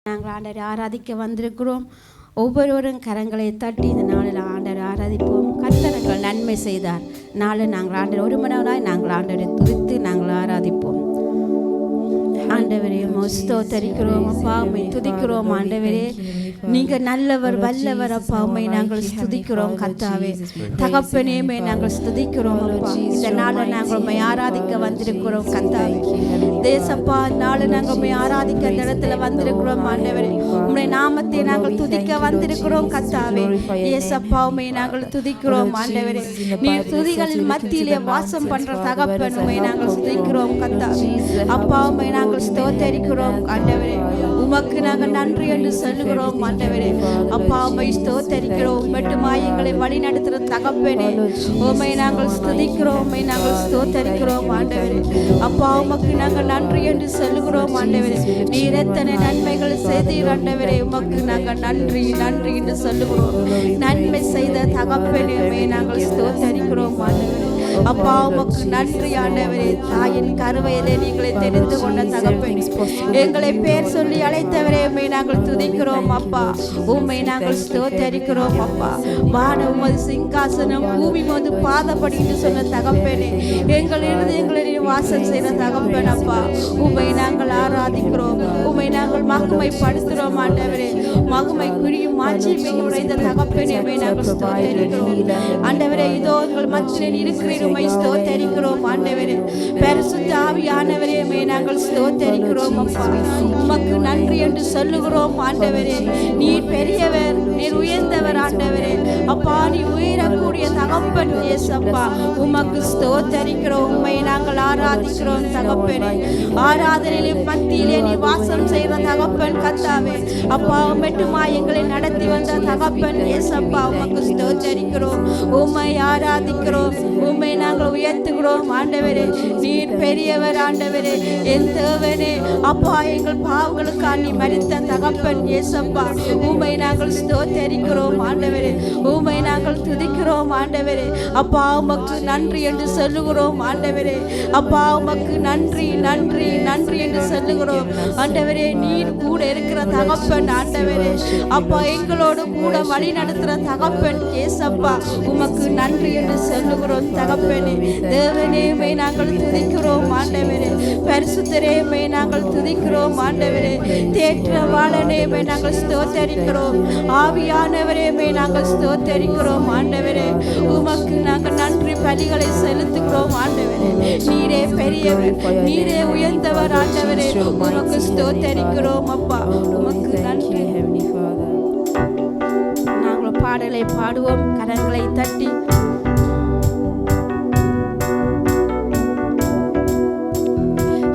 நாங்கள் ஆண்டவரை ஆராதிக்க வந்திருக்கிறோம். ஒவ்வொருவரும் கரங்களை தட்டி இந்த நாளில் ஆண்டவரை ஆராதிப்போம். கர்த்தர் நன்மை செய்தார். நாளை நாங்கள் ஆண்டவர் ஒரு மணி நேரம் நாங்கள் ஆண்டவரை துதித்து நாங்கள் ஆராதிப்போம். ஆண்டவரே ஸ்தோத்தரிக்கிறோம் அப்பா, உம்மை துதிக்கிறோம். ஆண்டவரே நீங்க நல்லவர் வல்லவர் அப்பா, உம்மை நாங்கள் ஸ்துதிக்கிறோம். கர்த்தாவே தகப்பனே நாங்கள் ஸ்துதிக்கிறோம் அப்பா. இந்த நாளை நாங்கள் உம்மை ஆராதிக்க வந்திருக்கிறோம். கர்த்தாவே தேசப்பா நாளை நாங்கள் உம்மை ஆராதிக்க இந்த இடத்துல வந்திருக்கிறோம். ஆண்டவரே உம்முடைய நாமத்தை நாங்கள் துதிக்க வந்திருக்கிறோம். கர்த்தாவே ஏசப்பா உம்மை நாங்கள் துதிக்கிறோம். ஆண்டவரே நீ துதிகளின் மத்தியிலே வாசம் பண்ற தகப்பன், உம்மை நாங்கள் ஸ்துதிக்கிறோம். கர்த்தாவே அப்பா உம்மை நாங்கள் ஸ்தோத்தரிக்கிறோம். ஆண்டவரே உமக்கு நாங்கள் நன்றி என்று சொல்லுகிறோம். ஆண்டவரே அப்பா உம்மை ஸ்தோத்தரிக்கிறோம். மட்டுமாய் எங்களை வழி நடத்துகிற தகப்பனே உம்மை நாங்கள் ஸ்துதிக்கிறோம். உம்மை நாங்கள் ஸ்தோத்தரிக்கிறோம். ஆண்டவரே அப்பா உமக்கு நாங்கள் நன்றி என்று சொல்லுகிறோம். ஆண்டவரே நீர் எத்தனை நன்மைகள் செய்தீர். ஆண்டவரே உமக்கு நாங்கள் நன்றி நன்றி என்று சொல்லுகிறோம். நன்மை செய்த தகப்பனே உம்மை நாங்கள் ஸ்தோத்தரிக்கிறோம். ஆண்டவரே அப்பா உமக்கு நன்றி. ஆண்டவரே தாயின் கருவையிலே நீங்களை தெரிந்து கொண்ட தகப்பனே, எங்களை பேர் சொல்லி அழைத்தவரே உம்மை நாங்கள் துதிக்கிறோம். அப்பா உம்மை நாங்கள் ஸ்தோத்தரிக்கிறோம். அப்பா வானம் உமது சிங்காசனம், பூமி உமது பாதப்படி என்று சொன்ன தகப்பனே, எங்கள் இருதயங்களில் வாசம் செய்த தகப்பன் அப்பா உம்மை நாங்கள் ஆராதிக்கிறோம். உம்மை நாங்கள் மகிமைப்படுத்துகிறோம். ஆண்டவரே மகிமை குறியும் மாட்சிமை உடைந்த தகப்பனே உம்மை நாங்கள் ஸ்தோத்தரிக்கிறோம். ஆண்டவரே இதோ எங்கள் மத்தியில் இருக்கிற உம்மை ஸ்தோத்தரிக்கிறோம். ஆண்டவரே பரிசுத்த ஆவியானவரே உம்மை நாங்கள் ஸ்தோத்தரிக்கிறோம். அப்பா உமக்கு நன்றி என்று சொல்லுகிறோம். ஆண்டவரே நீர் பெரியவர், நீர் உயர்ந்தவர். ஆண்டவரே அப்பா நீ உயரக்கூடிய தகப்பன் ஏசப்பா உமக்கு ஸ்தோத்தரிக்கிறோம். உம்மை நாங்கள் ஆராதிக்கிறோம். தகப்பனே ஆராதனையிலே மத்தியிலே நீ வாசம் செய்கிற தகப்பன் கர்த்தாவே அப்பா மட்டுமா எங்களை நடத்தி வந்த தகப்பன் ஏசப்பா உமக்கு ஸ்தோத்தரிக்கிறோம். உம்மை ஆராதிக்கிறோம். உம்மை நாங்கள் உயர்த்துகிறோம். ஆண்டவரே நீர் பெரியவர். ஆண்டவரே என் தேவனே அப்பா எங்கள் பாவங்களுக்காக நீ மரித்த தகப்பன் ஏசப்பா உம்மை நாங்கள் ஸ்தோத்தரிக்கிறோம். ஆண்டவரே உம்மை நாங்கள் துதிக்கிறோம். ஆண்டவரே அப்பா உமக்கு நன்றி என்று சொல்லுகிறோம். ஆண்டவரே அப்பா உமக்கு நன்றி நன்றி நன்றி என்று சொல்லுகிறோம். ஆண்டவரே நீர் கூட இருக்கிற தகப்பன். ஆண்டவரே அப்பா எங்களோடு கூட வழி நடத்துகிற தகப்பன் ஏசப்பா உமக்கு நன்றி என்று சொல்லுகிறோம். தகப்பனே தேவனே உம்மை நாங்கள் துதிக்கிறோம். ஆண்டவரே பரிசுத்தரே உம்மை நாங்கள் துதிக்கிறோம். ஆண்டவரே தேற்றவாளனே உம்மை நாங்கள் ஸ்தோத்தரிக்கிறோம். ஆவியானவரே உம்மை நாங்கள் ஸ்தோத்தரிக்கிறோம். ஆண்டவரே உமக்கு நாங்கள் நன்றி பலிகளை செலுத்துகிறோம். ஆண்டவரே நீரே பெரியவர், நீரே உயர்ந்தவர். ஆண்டவரே உமக்கு ஸ்தோத்தரிக்கிறோம். அப்பா உமக்கு நன்றி. நாங்கள் பாடலை பாடுவோம். கரங்களை தட்டி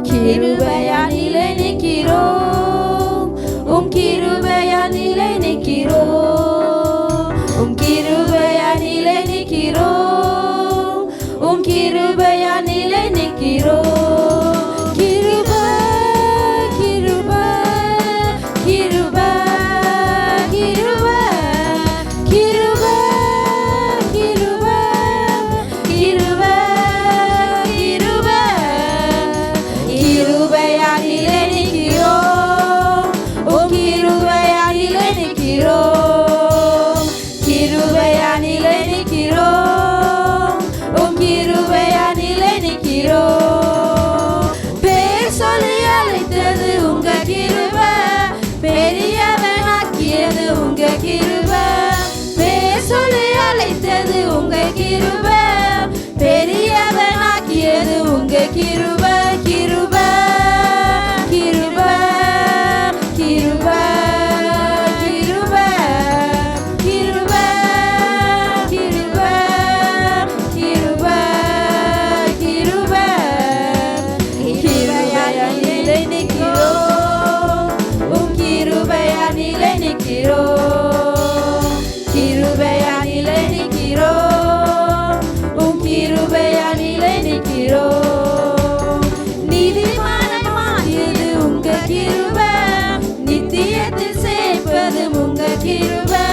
கிருபையானிலே நிற்கிறோம், உம் கிருபையானிலே நிற்கிறோம், உம் கிருபையானிலே நிற்கிறோம், உம் கிருபையானிலே நிற்கிறோம். கிருபை கிருபை கிருபை கிருபை கிருபை கிருபை கிருபை கிருபை கிருபையானிலே நிற்கிறோம், உம் கிருபையானிலே நிற்கிறோம், கிருபையானிலே நிற்கிறோம், உம் கிருபையானிலே நிற்கிறோம். பேர் சொல்லி அழைத்தது உங்க கிருபை, பெரியவனாக்கியது உங்க கிருபை. பேர் சொல்லி அழைத்தது உங்க கிருபை, பெரியவனாக்கியது உங்க கிருபை. கிருபை கிருபை கிருபை கிருபை கிருபை கிருபை கிருபை கிருபை. கிருபையானிலே நிற்கிறோம், உம் கிருபையானிலே நிற்கிறோம், கிருபையானிலே நிற்கிறோம், உம் கிருபையானிலே நிற்கிறோம். நீதிமானமாகியது உங்க கிருபை, நித்தியத்தில் சேர்ப்பது உங்க கிருபை.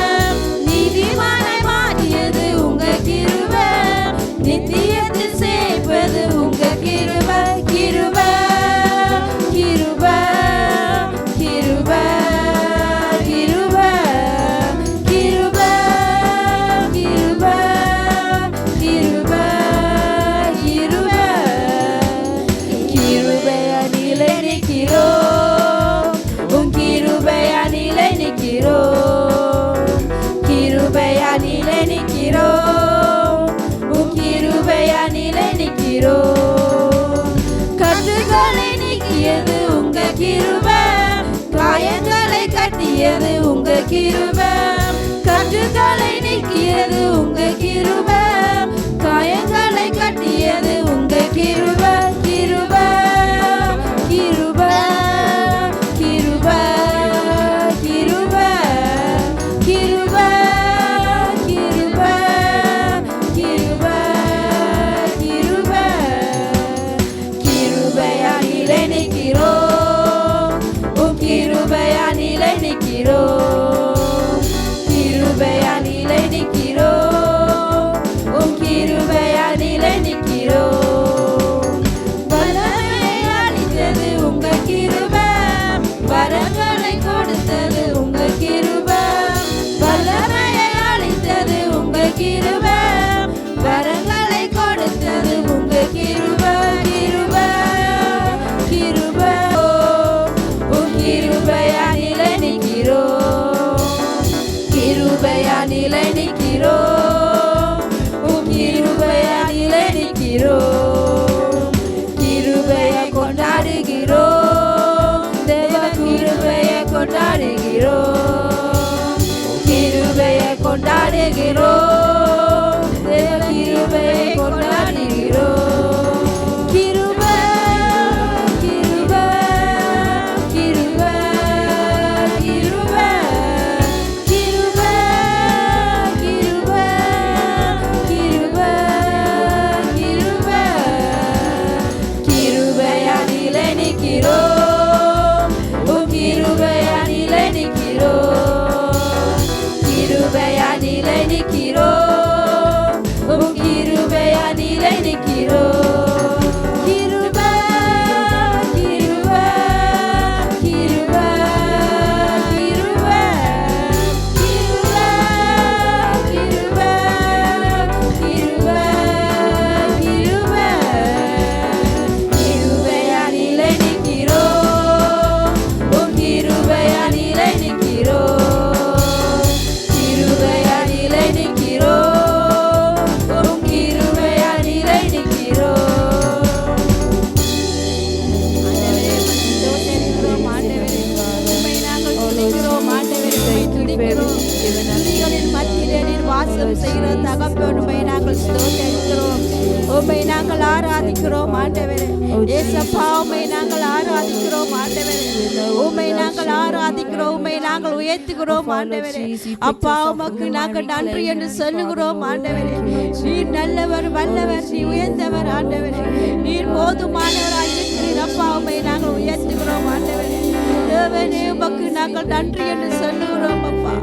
நீதிமானமாகியது உங்க கிருபை, நித்தியத்தில் சேர்ப்பது உங்க கிருபை. கிருபை கிருபை கிருபை நீக்கியது உங்க கிருபை, கட்டுகளை நீக்கியது உங்க கிருபை, காயங்களை கட்டியது உங்க கிருபை, கிருபை கிருபை கிருபை கிருபை கிருபை கிருபை கிருபை கிருபை கிருபையானிலே நிற்கிறோம், உம் கிருபையானிலே நிற்கிறோம், கிருபையானிலே நிற்கிறோம், உம் கிருபையானிலே நிற்கிறோம். வல்லமையை அளித்தது உங்க கிருபை, வரங்களை கொடுத்தது உங்க கிருபை, வல்லமையை அளித்தது உங்க கிருபை, வரங்களை கொடுத்தது உங்க கிருபை, கிருபை கிருபை உம் கிருபையானிலே நிற்கிறோம், கிருபையானிலே நிற்கிறோம், உம் கிருபையானிலே நிற்கிறோம், கிருபையை கொண்டாடுகிறோம், தேவ கிருபையை கொண்டாடுகிறோம், கிருபையை கொண்டாடுகிறோம், தேவ கிருபையை கொண்டாடுகிறோம். கிருபை கிருபை கிருபை கிருபை கிருபை கிருபை கிருபை கிருபை கிருபையானிலே நிற்கிறோம், உம் கிருபையானிலே நிற்கிறோம், கிருபையானிலே நிற்கிறோம், உம் கிருபையானிலே நிற்கிறோம். கிருபை கிருபை கிருபை கிருபை கிருபை கிருபை கிருபை கிருபை கிருபையானிலே நிற்கிறோம், உம் கிருபையானிலே நிற்கிறோம், கிருபையானிலே நிற்கிறோம், உம் கிருபையானிலே நிற்கிறோம். வாசம் செய்கிற தகப்பனுமை நாங்கள் ஸ்தோத்திரிக்கிறோம், உம்மை நாங்கள் ஆராதிக்கிறோம் ஆண்டவரே. ஏசப்பா உம்மை நாங்கள் ஆராதிக்கிறோம் ஆண்டவரே, உம்மை நாங்கள் ஆராதிக்கிறோம், உம்மை நாங்கள் உயர்த்துகிறோம் ஆண்டவரே. அப்பா உமக்கு நாங்கள் நன்றி என்று சொல்லுகிறோம் ஆண்டவரே. நீர் நல்லவர், வல்லவர், நீ உயர்ந்தவர் ஆண்டவரே. நீர் போதுமானவராய் இருக்கிறீர் அப்பா, உம்மை நாங்கள் உயர்த்துகிறோம் ஆண்டவரே. தேவனே உமக்கு நாங்கள் நன்றி என்று சொல்லுகிறோம் அப்பா.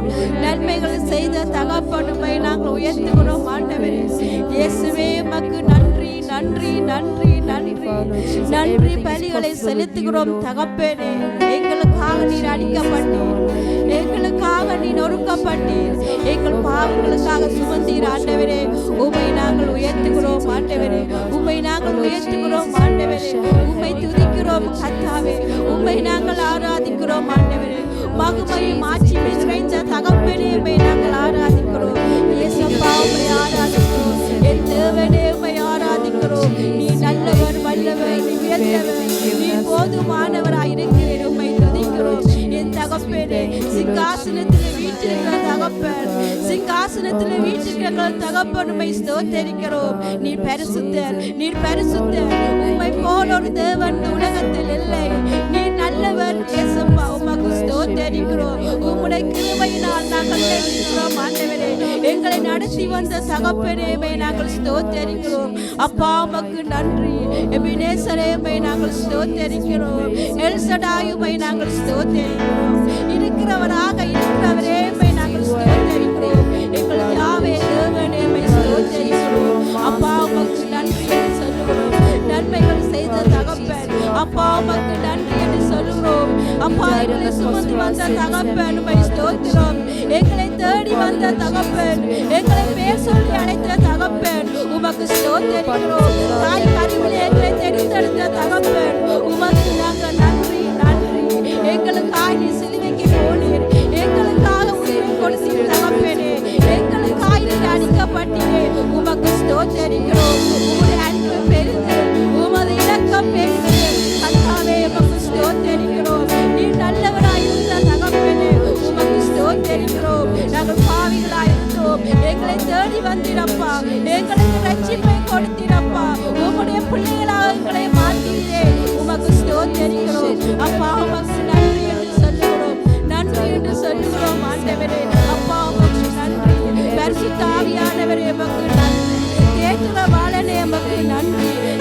நன்மைகளை செய்த தகப்பனுமை நாங்கள் உயர்த்துகிறோம் ஆண்டவரே. இயேசுவே உமக்கு நன்றி நன்றி நன்றி நன்றி நன்றி பலிகளை செலுத்துகிறோம் தகப்பனே. எங்களுக்காக நீர் அடிக்கப்பட்டீர், எங்களுக்காக நீ நொறுக்கப்பட்டீர், எங்கள் பாவங்களுக்காக சுமந்தீர் ஆண்டவரே. உம்மை நாங்கள் உயர்த்துகிறோம் ஆண்டவரே, உம்மை நாங்கள் உயர்த்துகிறோம் ஆண்டவரே. உம்மை துதிக்கிறோம் கர்த்தாவே, உம்மை நாங்கள் ஆராதிக்கிறோம் ஆண்டவரே. மகிமையும் ஆட்சியும் நிறைந்த தகப்பனே உம்மை நாங்கள் ஆராதிக்கிறோம். இயேசப்பா உம்மை ஆராதிக்கிறோம், என் தேவனே உம்மை ஆராதிக்கிறோம். நீ நல்லவர், வல்லவர், நீ உயர்ந்தவர், நீ போதுமானவராய் இருக்கிறீர். உம்மை துதிக்கிறோம் என் தகப்பனே. சிங்காசனத்தில் வீற்றிருக்கிற தகப்பன், சிங்காசனத்தில் வீற்றிருக்கிற தகப்பன் உம்மை ஸ்தோத்திரிக்கிறோம். நீர் பரிசுத்தர், நீர் பரிசுத்தர். உம்மை போல ஒரு தேவன் உலகத்தில் இல்லை. நீர் நல்லவர் இயேசப்பா, உமக்கு ஸ்தோத்திரிக்கிறோம். உம்முடைய கிருபையினால் நாங்கள் நேசிக்கிறோம் ஆண்டவரே. எங்களை நடத்தி வந்த தகப்பனே நாங்கள் ஸ்தோத்திரிக்கிறோம் அப்பா. உமக்கு நன்றி. எபினேசரே நாங்கள் ஸ்தோத்திரிக்கிறோம். எல்சடாயுமை நாங்கள் ஸ்தோத்திரிக்கிறோம். இருக்கிறவராக இருக்கிறவரே நாங்கள் ஸ்தோத்திரிக்கிறோம். எங்கள் யாவே தேவனே ஸ்தோத்திரிக்கிறோம் அப்பா. உமக்கு நன்றி என்று சொல்லுகிறோம். நன்மைகள் செய்த தகப்பன் அப்பா, உமக்கு நன்றி என்று சொல்லுகிறோம் அப்பா. எங்களை சுமந்து வந்த தகப்பன் உம்மை ஸ்தோத்திரம். எங்களை தேடி வந்த தகப்பன், எங்களை பேர் சொல்லி அழைத்த தகப்பன் உமக்கு ஸ்தோத்திரிக்கிறோம். தாய் கருவிலே எங்களை தெரிந்தெடுத்த தகப்பன் உமக்கு நாங்கள் நன்றி நன்றி. எங்களுக்காக நீ சிலுவைக்கு போனீர், எங்களுக்காக உயிரை கொடுத்தீர் தகப்பனே. எங்களுக்காக நீ அடிக்கப்பட்டீரே, உமக்கு ஸ்தோத்திரிக்கிறோம். உம்முடைய அன்பு பெரிது, உமது இரக்கம் பெரிது கர்த்தாவே, உமக்கு ஸ்தோத்திரிக்கிறோம். நீ நல்லவராய் இருந்த தகப்பனே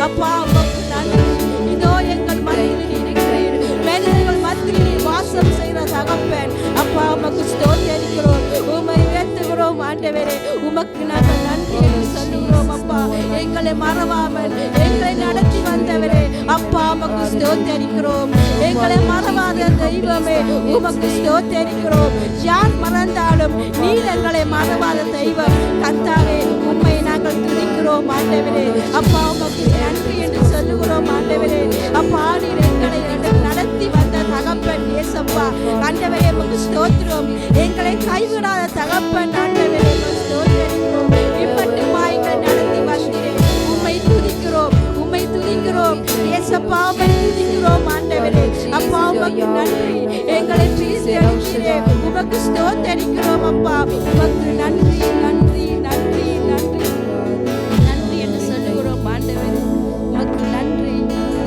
அப்பா உமக்கு நன்றி. இதோ எங்கள் மத்தியில் இருக்கிறீர், மனிதர்கள் மத்தியில் வாசம் செய்கிற தகப்பன். அப்பா உமக்கு ஸ்தோத்திரிக்கிறோம், உம்மை உயர்த்துகிறோம் ஆண்டவரே. உமக்கு நாங்கள் நன்றி என்று சொல்லுகிறோம் அப்பா. எங்களை மறவாமல் எங்களை நடத்தி வந்தவரே அப்பா உமக்கு ஸ்தோத்திரிக்கிறோம். எங்களை மறவாத தெய்வமே உமக்கு ஸ்தோத்திரிக்கிறோம். யார் மறந்தாலும் நீர் எங்களை மறவாத தெய்வம் கர்த்தாவே. உம்மை நாங்கள் துதிக்கிறோம் ஆண்டவரே. அப்பா உமக்கு நன்றி என்று சொல்லுகிறோம் ஆண்டவரே. அப்பா நீர் எங்களை நடத்தி வந்த தகப்பன் ஏசப்பா ஆண்டவரே உமக்கு ஸ்தோத்திரம். எங்களை கைவிடாத தகப்பன் ஆண்டவரே உமக்கு ஸ்தோத்திரிக்கிறோம். இப்பட்டுமா எங்களை நடத்தி வந்தீரே, உம்மை துதிக்கிறோம், உம்மை துதிக்கிறோம் ஏசப்பா, உம்மை துதிக்கிறோம் ஆண்டவரே. அப்பா உமக்கு நன்றி. எங்களை தீர்த்தெடுக்கிறே, உமக்கு ஸ்தோத்திரிக்கிறோம் அப்பா. உமக்கு நன்றி நன்றி நன்றி நன்றி நன்றி என்று சொல்லுகிறோம் ஆண்டவரே. உமக்கு நன்றி,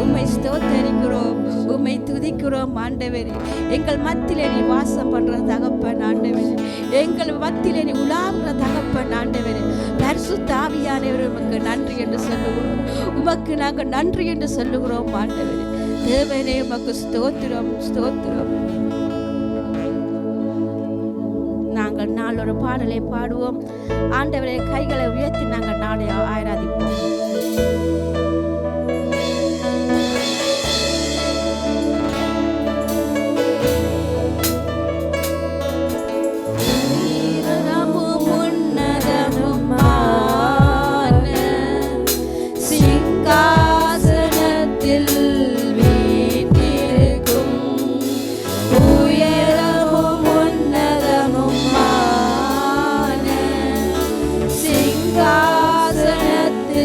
உம்மை ஸ்தோத்திரிக்கிறோம், உம்மை துதிக்கிறோம் ஆண்டவரே. எங்கள் மத்தியிலே நீ வாசம் பண்ற தகப்பன் ஆண்டவரே. எங்கள் மத்தியிலே நீ உலாவுற தகப்பன் ஆண்டவரே. பரிசுத்த ஆவியானவரே உமக்கு நன்றி என்று சொல்லுகிறோம். உமக்கு நாங்கள் நன்றி என்று சொல்லுகிறோம் ஆண்டவரே. தேவனே உமக்கு ஸ்தோத்திரம் ஸ்தோத்திரம். நாங்கள் நாளொரு பாடலை பாடுவோம் ஆண்டவரே. கைகளை உயர்த்தி நாங்கள் நாளை ஆராதிப்போம். சிங்காசனத்தில்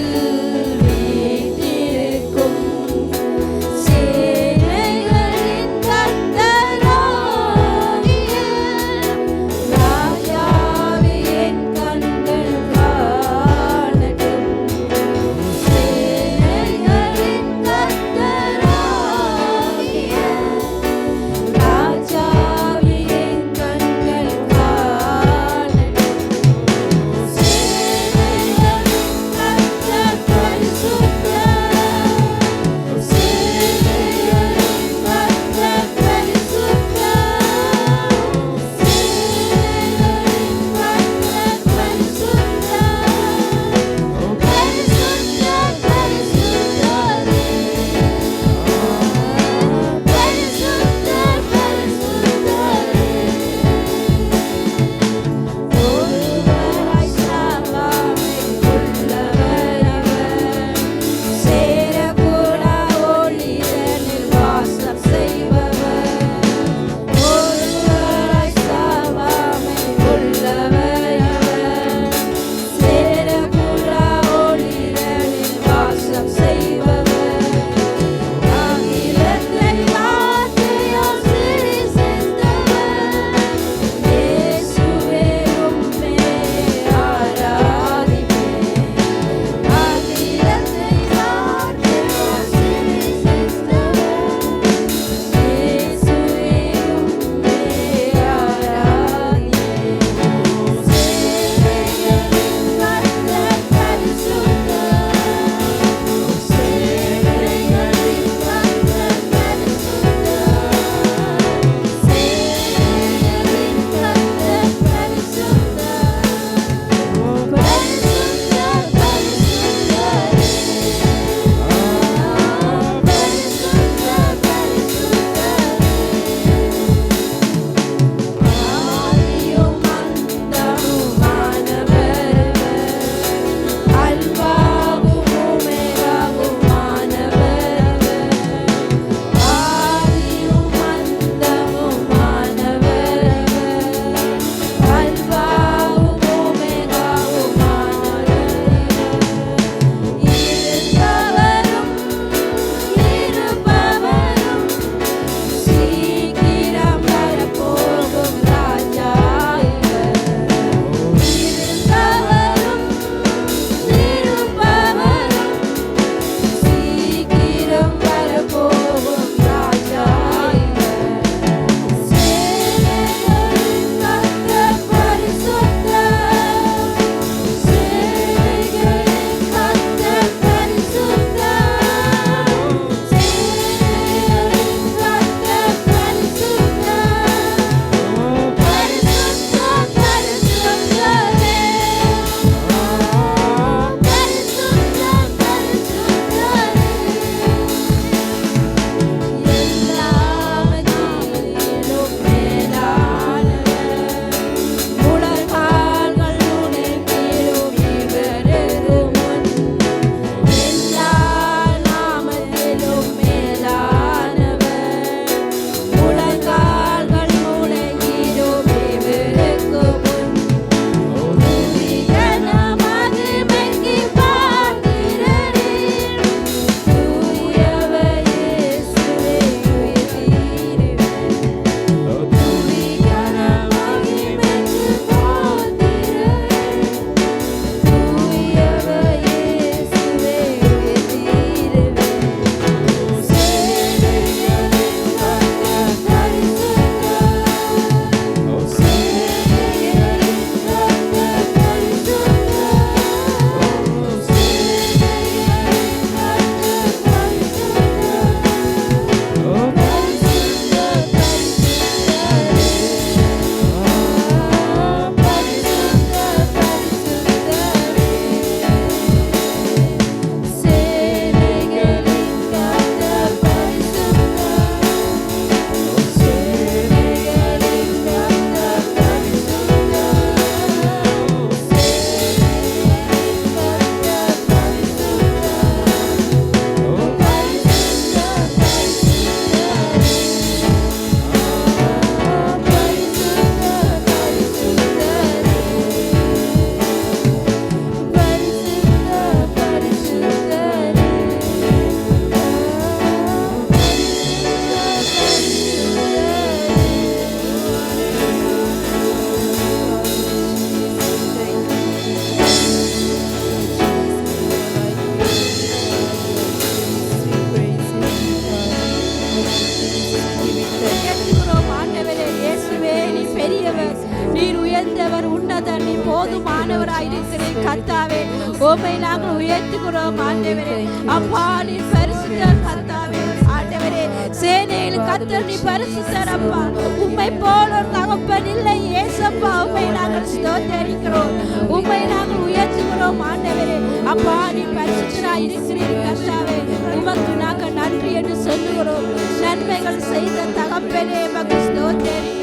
நீர் உன்னதர், நீ போதுமானவராய் இருக்கிறீர் கர்த்தாவே. உம்மை நாங்கள் உயர்த்துகிறோம் ஆண்டவரே. அப்பா நீர் பரிசுத்தர் கர்த்தாவே. ஆண்டவரே சேனையில் கர்த்தர் நீ பரிசுத்தர் அப்பா. உம்மை போல ஒரு தகப்பன் இல்லை ஏசப்பா. உம்மை நாங்கள் ஸ்தோத்திரிக்கிறோம், உம்மை நாங்கள் உயர்த்துகிறோம் ஆண்டவரே. அப்பா நீ பரிசுத்தராய் இருக்கிறீர் கர்த்தாவே. உமக்கு நாங்கள் நன்றி என்று சொல்லுகிறோம். நன்மைகள் செய்த தகப்பனே உமக்கு ஸ்தோத்திரிக்கிறோம்.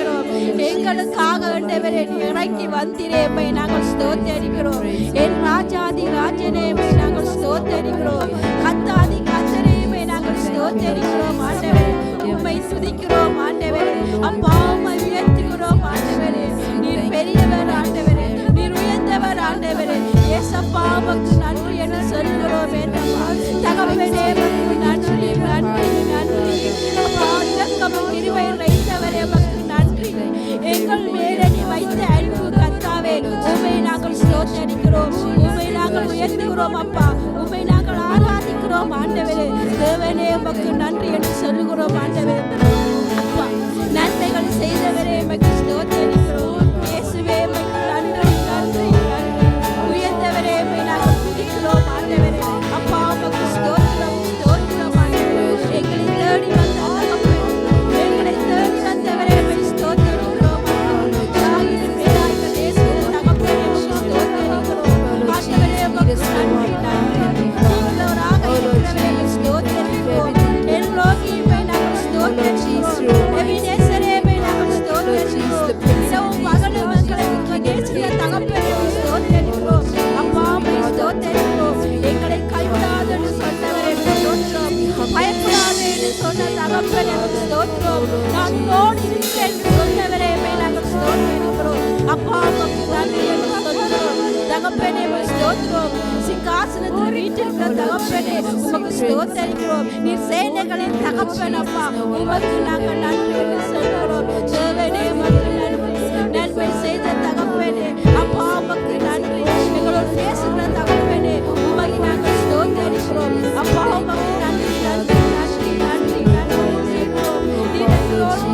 எங்களுக்காக ஆண்டவரே நீ இறங்கி வந்தீரே, உம்மை நாங்கள் ஸ்தோத்திரிக்கிறோம். என் ராஜாதி ராஜனே உம்மை நாங்கள் ஸ்தோத்திரிக்கிறோம். கர்த்தாதி கர்த்தரே உம்மை நாங்கள் ஸ்தோத்திரிக்கிறோம் ஆண்டவரே. உம்மை துதிக்கிறோம் ஆண்டவரே. அப்பா உம்மை உயர்த்துகிறோம் ஆண்டவரே. நீர் பெரியவர் ஆண்டவரே, நீர் உயர்ந்தவர் ஆண்டவரே. ஏசப்பா உமக்கு நன்றி என்று சொல்லுகிறோம் தகப்பனே. உமக்கு நன்றி நன்றி நன்றி. அப்பா இரக்கமும் கிருபையும் நிறைந்தவரே உமக்கு நன்றி. எங்கள் மேலே நீ வைத்த அன்பு கர்த்தாவே, உம்மை நாங்கள் ஸ்தோத்திரிக்கிறோம், உம்மை நாங்கள் உயர்த்துகிறோம் அப்பா. உம்மை நாங்கள் ஆராதிக்கிறோம் ஆண்டவரே. தேவனே உமக்கு நன்றி என்று சொல்லுகிறோம் ஆண்டவரே. அப்பா நன்மைகள் செய்தவரே உமக்கு ஸ்தோத்திரிக்கிறோம். இயேசுவே உமக்கு நன்றி நன்றி நன்றி. உயர்ந்தவரே உம்மை நாங்கள் துதிக்கிறோம் ஆண்டவரே. அப்பா உமக்கு ஸ்தோத்திரம் ஸ்தோத்திரம் ஆண்டவரே. எங்களை தேடி வந்த தகப்பனே, எங்களை தேடி வந்தவரே உம்மை ஸ்தோத்திரிக்கிறோம். தாயின் மேலாக தேசத்தின் தகப்பனே உமக்கு ஸ்தோத்திரிக்கிறோம் ஆண்டவரே. உமக்கு நன்றி நன்றி. நீங்களவராக இருக்கிறவரே ஸ்தோத்திரிக்கிறோம். எல்லோகி உம்மை நாங்கள் ஸ்தோத்திரிக்கிறோம். எபினேசரே உம்மை நாங்கள் ஸ்தோத்திரிக்கிறோம். இரவும் பகலும் எங்களை நேசித்த தகப்பனே ஸ்தோத்திரிக்கிறோம். அப்பா உம்மை ஸ்தோத்திரிக்கிறோம். எங்களை கைவிடாது என்று சொன்னவரே ஸ்தோத்திரம். பயப்படாது என்று சொன்ன தகப்பனே ஸ்தோத்திரம். நான் உன்னோடு இருக்கிறேன் என்று சொன்னவரே உம்மை நாங்கள் ஸ்தோத்திரிக்கிறோம். அப்பா உமக்கு நன்றி என்று சொல்கிறோம் தகப்பனே ஸ்தோத்திரம். சிங்காசனத்தில் வீட்டிருக்கிற தகப்பனே உமக்கு ஸ்தோத்திரிக்கிறோம். நீர் சேனைகளின் தகப்பன் அப்பா, உமக்கு நாங்கள் நன்றி என்று சொல்கிறோம். தேவனே உமக்கு நன்மை செய்த தகப்பனே அப்பா உமக்கு நன்றி. எங்களோடு பேசுகிற தகப்பனே உம்மை நாங்கள் ஸ்தோத்திரிக்கிறோம். அப்பா உமக்கு நன்றி நன்றி நன்றி நன்றி நன்றி. நீர் எங்களோடு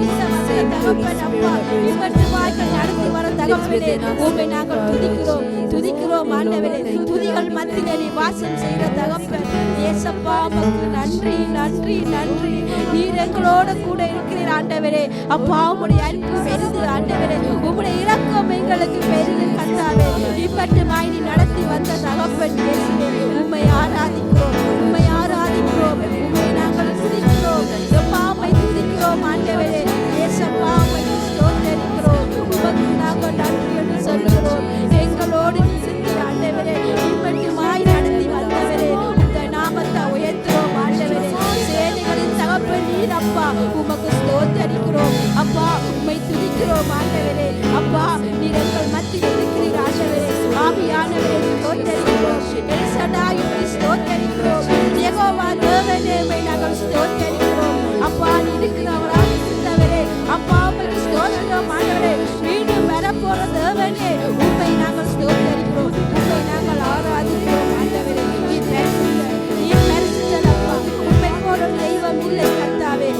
தகப்பன் அப்பா, இவற்று வாய்கள் நடத்தி வர தகப்பனே உம்மை நாங்கள் துதிக்கிறோம் துதிக்கிறோம் ஆண்டவரே. துதிகள் மத்தியிலே நீ வாசம் செய்கிற தகப்பன் ஏசப்பா உமக்கு நன்றி நன்றி நன்றி. நீர் எங்களோட கூட இருக்கிறீர் ஆண்டவரே. அப்பா உம்முடைய அன்பு பெரிது ஆண்டவரே, உம்முடைய இரக்கம் எங்களுக்கு பெரிது கர்த்தாவே. இப்பட்டுமாய் நீ நடத்தி வந்த தகப்பன் இயேசுவே உம்மை ஆராதிக்கிறோம், உம்மை ஆராதிக்கிறோம், உம்மை நாங்கள் துதிக்கிறோம். அப்பா உம்மை துதிக்கிறோம் ஆண்டவரே. ஏசப்பா உம்மை ஸ்தோத்திரிக்கிறோம். உமக்கு நாங்கள் நன்றி என்று சொல்கிறோம். எங்களோடு நீ இருக்கிற ஆண்டவரே, இப்பட்டுமாய் நடத்தி வந்தவரே இந்த நாமத்தை உயர்த்துகிறோம் ஆண்டவரே. சேனைகளின் தகப்பன் நீர் அப்பா, உமக்கு ஸ்தோத்திரிக்கிறோம் அப்பா. உம்மை துதிக்கிறோம் ஆண்டவரே. அப்பா நீர் எங்கள் மத்தியில் இருக்கிறீர் ஆண்டவரே. ஆவியானவரே ஸ்தோத்திரிக்கிறோம். எல்சடாய் உம்மை ஸ்தோத்திரிக்கிறோம். யெகோவா தேவனே உம்மை நாங்கள் ஸ்தோத்திரிக்கிறோம். அப்பா நீ இருக்கிறவராக இருந்தவரே அப்பா உமக்கு ஸ்தோத்திரம் ஆண்டவரே. மீண்டும் வரப்போற தேவனே உம்மை நாங்கள் ஸ்தோத்திரிக்கிறோம், உம்மை நாங்கள் ஆராதிக்கிறோம் ஆண்டவரே. நீ பரிசுத்தர், நீ பரிசுத்தர் அப்பா. உம்மை போல தெய்வம் இல்லை கர்த்தாவே.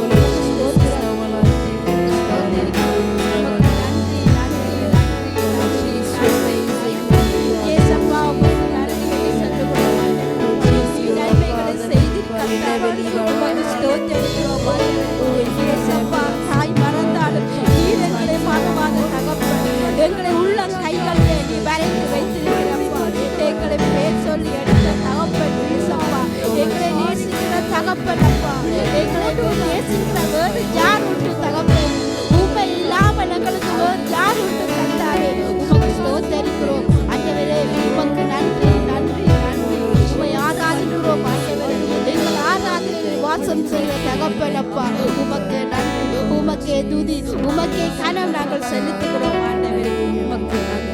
எங்களை உள்ள கைகளிலே நீ வரைந்து வைத்திருக்கிறப்பா. எங்களை பேர் சொல்லி எடுத்த தகப்பன் ஏசப்பா. எங்களை நேசிக்கிற தகப்பன் அப்பா. எங்களை நேசிக்கிற வேறு யார் உண்டு தகப்பன்? உண்மை இல்லாமல் எங்களுக்கு வேறு யார் உண்டு கர்த்தாவே? உமக்கு ஸ்தோத்திரிக்கிறோம் ஆண்டவரே. உமக்கு நன்றி நன்றி நன்றி. உம்மை ஆராதிக்கிறோம் ஆண்டவரே. எங்கள் ஆராதனையில் வாசம் செய்கிற தகப்பன் அப்பா உமக்கு நன்றி, உமக்கே துதி, உமக்கே கனம் நாங்கள் செலுத்துகிறோம் ஆண்டவரே. உமக்கு நன்றி.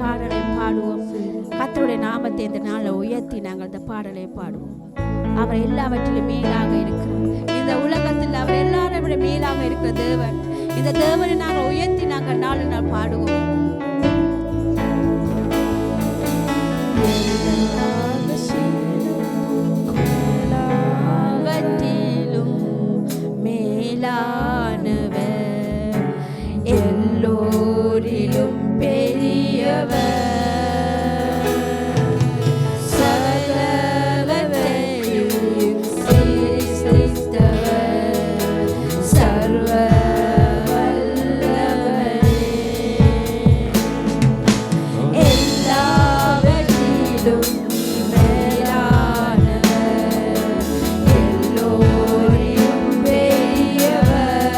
பாடலை பாடுவோம். கர்த்தருடைய நாமத்தை இந்த நாளை உயர்த்தி நாங்கள் இந்த பாடலை பாடுவோம். அவர் எல்லாவற்றிலும் மேலாக இருக்கிறார். இந்த உலகத்தில் அவர் எல்லாரும் விட மேலாக இருக்கிற தேவன். இந்த தேவனை நாங்கள் உயர்த்தி நாங்கள் நாலு நாள் பாடுவோம். எல்லாவற்றிலும் மேலானவர், எல்லோரிலும் பெரியவர், சகலவற்றையும் சிருஷ்டித்தவர், சர்வ வல்லவரே. எல்லாவற்றிலும் மேலானவர், எல்லோரிலும் பெரியவர்,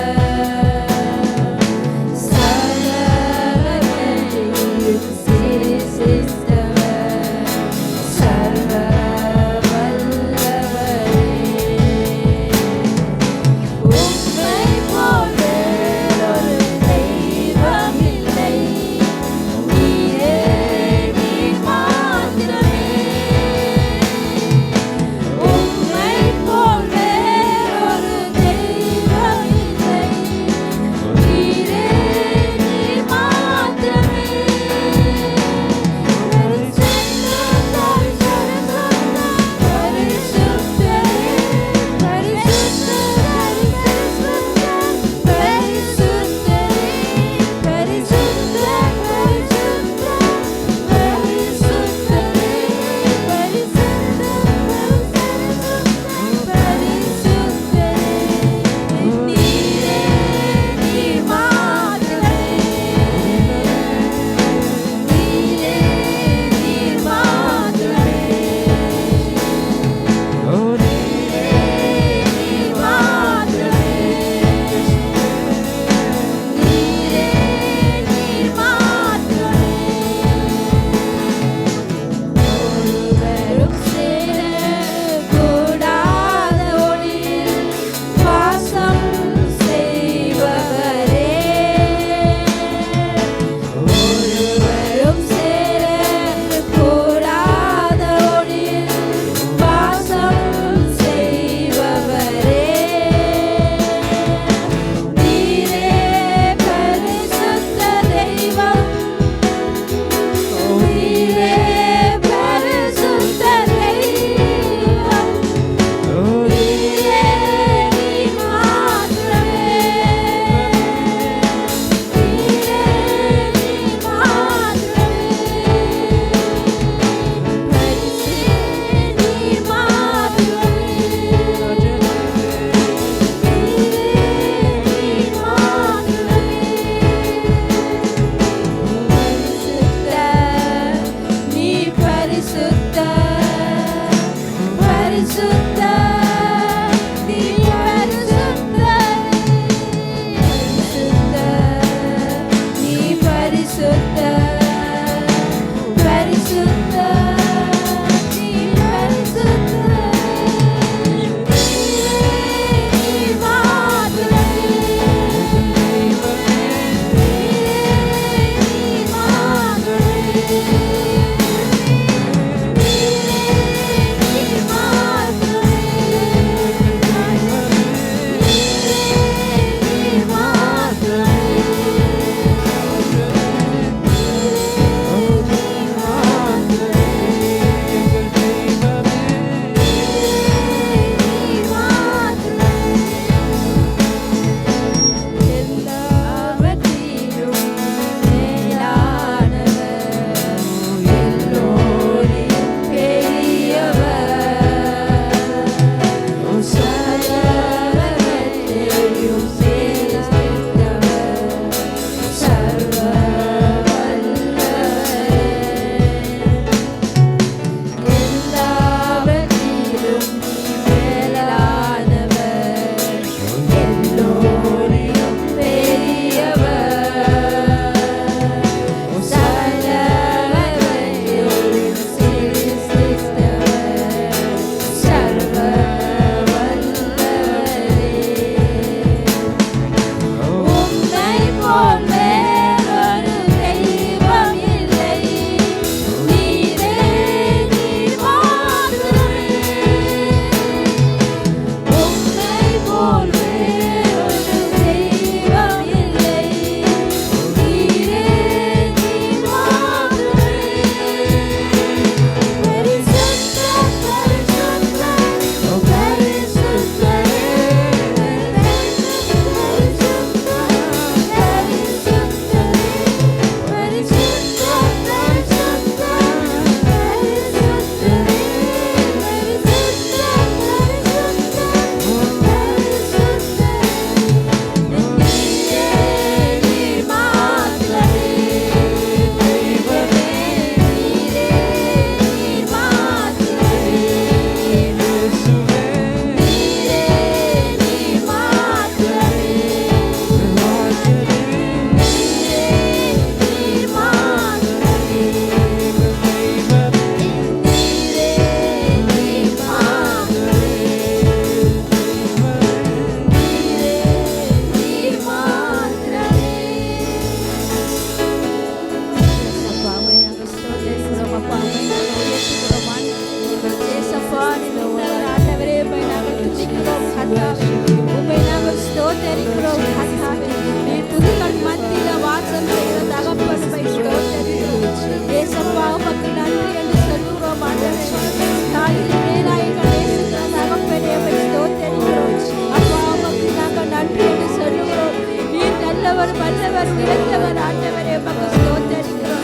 நிறைந்தவர் ஆண்டவரே, உமக்கு ஸ்தோத்திரிக்கிறோம்.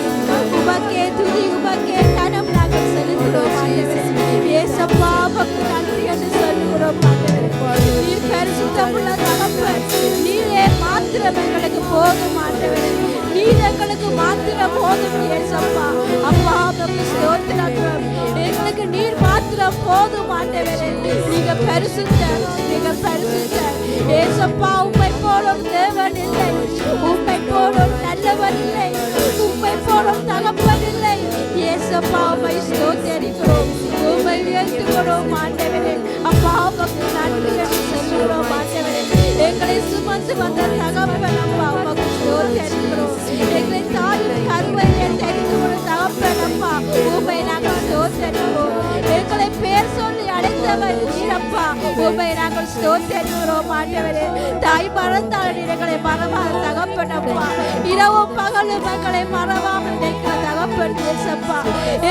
உமக்கே துதி, உமக்கே கனம் நாங்கள் செலுத்துகிறோம் ஆண்டவரே. இயேசப்பா, உமக்கு நன்றி என்று சொல்லுகிறோம் ஆண்டவரே. நீர் பரிசுத்தமுள்ள தகப்பன், நீரே மாத்திரம் எங்களுக்கு போதும் ஆண்டவரே. நீர் எங்களுக்கு மாத்திரம் போதும் இயேசப்பா. அப்பா, உமக்கு ஸ்தோத்திரம். எங்களுக்கு நீர் மாத்திரம் போதும் ஆண்டவரே. நீங்க பரிசுத்தர், நீங்க பரிசுத்தர் இயேசப்பா. உம்மை போலும் தேவன் இல்லை, உம்மை போலும் நல்லவர் இல்லை, உம்மை போலும் தகப்பன் இல்லை இயேசப்பா. உம்மை ஸ்தோத்திரிக்கிறோம், உம்மை உயர்த்துகிறோம் ஆண்டவரே. அப்பா, உமக்கு நன்றி என்று சொல்லுகிறோம் ஆண்டவரே. எங்களை சுமந்து வந்த தகப்பன் அப்பா, உமக்கு ஸ்தோத்திரிக்கிறோம். எங்களை தாயின் கருவையிலே தெரிந்து கொண்ட தகப்பன் அப்பா, உம்மை நாங்கள் ஸ்தோத்திரிக்கிறோம். எங்களை பேர் சொல்லி அழைத்தவர் நீரப்பா, உம்மை நாங்கள் ஸ்தோத்திரிக்கிறோம் ஆண்டவரே. தாய் மறந்தால் எங்களை மறவாத தகப்பன் அப்பா, இரவும் பகலும் எங்களை மறவாமல் நிற்கிற தகப்பன் இயேசப்பா.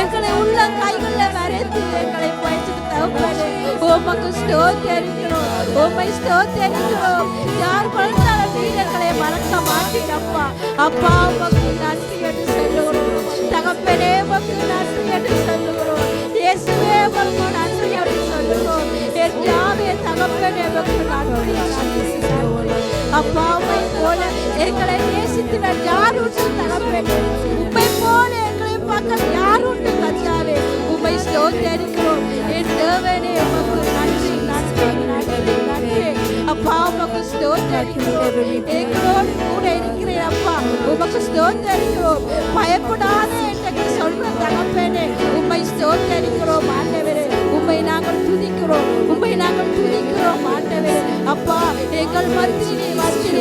எங்களை உள்ள கைகளில் வரைந்து எங்களை பயிற்சி தகப்பனே, உமக்கு ஸ்தோத்திரிக்கிறோம், உம்மை ஸ்தோத்திரிக்கிறோம். யார் மறந்தாலும் நீர் எங்களை மறக்க மாட்டீரப்பா. அப்பா, உமக்கு நன்றி என்று சொல்லுகிறோம் தகப்பனே, உமக்கு நன்றி என்று சொல்லுகிறோம். இயேசுவே, உமக்கு நன்றி என்று சொல்லுகிறோம். என் யாவே தகப்பனே, உமக்கு நன்றி நன்றி. அப்பா, உம்மை போல எங்களை நேசித்திட யார் உண்டு தகப்பனே? உம்மை போல எங்களை பக்கம் யார் உண்டு கர்த்தாவே? உம்மை ஸ்தோத்திரிக்கிறோம் என் தேவனே, உமக்கு நன்றி நன்றி நன்றி நன்றி. அப்பா, உமக்கு ஸ்தோத்திரிக்கிறோம். எங்களோடு கூட இருக்கிறேன் அப்பா, உமக்கு ஸ்தோத்திரிக்கிறோம். பயப்படாத என்று சொல்ற தகப்பனே, உம்மை ஸ்தோத்திரிக்கிறோம் ஆண்டவரே. உம்மை நாங்கள் துதிக்கிறோம், உம்மை நாங்கள் துதிக்கிறோம் ஆண்டவரே. அப்பா, எங்கள் மத்தியிலே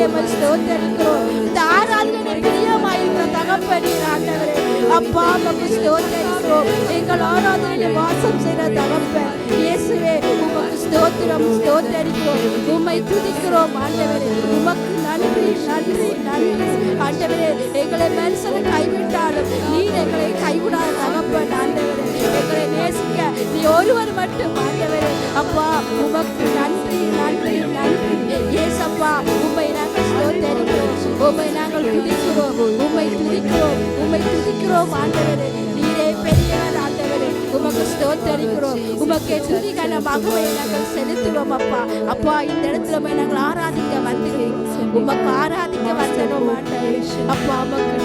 உம்மை ஸ்தோத்திரிக்கிறோம். இந்த ஆராதனை பிரியமாயிருக்கிற தகப்பனே ஆண்டவரே. அப்பா, உமக்கு ஸ்தோத்திரிக்கிறோம். எங்கள் ஆராதனையில் வாசம் செய்கிற தகப்பன் இயேசுவே, உமக்கு ஸ்தோத்திரம் ஸ்தோத்திரிக்கிறோம். உம்மை துதிக்கிறோம் ஆண்டவரே. உமக்கு நன்றி நன்றி நன்றி ஆண்டவரே. எங்களை மனுஷனை கைவிட்டாலும் நீர் எங்களை கைவிடாத தகப்பன் ஆண்டவரே. எங்களை நேசிக்க நீ ஒருவர் மட்டும் ஆண்டவரே. அப்பா, உமக்கு நன்றி நன்றி நன்றி இயேசப்பா. உம்மை நாங்கள் ஸ்தோத்திரிக்கிறோம், உம்மை நாங்கள் துதிக்கிறோம், உம்மை துதிக்கிறோம், உம்மை துதிக்கிறோம் ஆண்டவரே. நீரே பெரியவர் ஆண்டவரே. உமக்கு ஸ்தோத்திரிக்கிறோம். உமக்கு துதி கனமாகவே நாங்கள் செலுத்துகிறோம் அப்பா. அப்பா, இந்த இடத்துல நாங்கள் ஆராதிக்க வந்துகிறோம், உமக்கு ஆராதிக்க வந்தோம் ஆண்டவரே. அப்பா, உமக்கு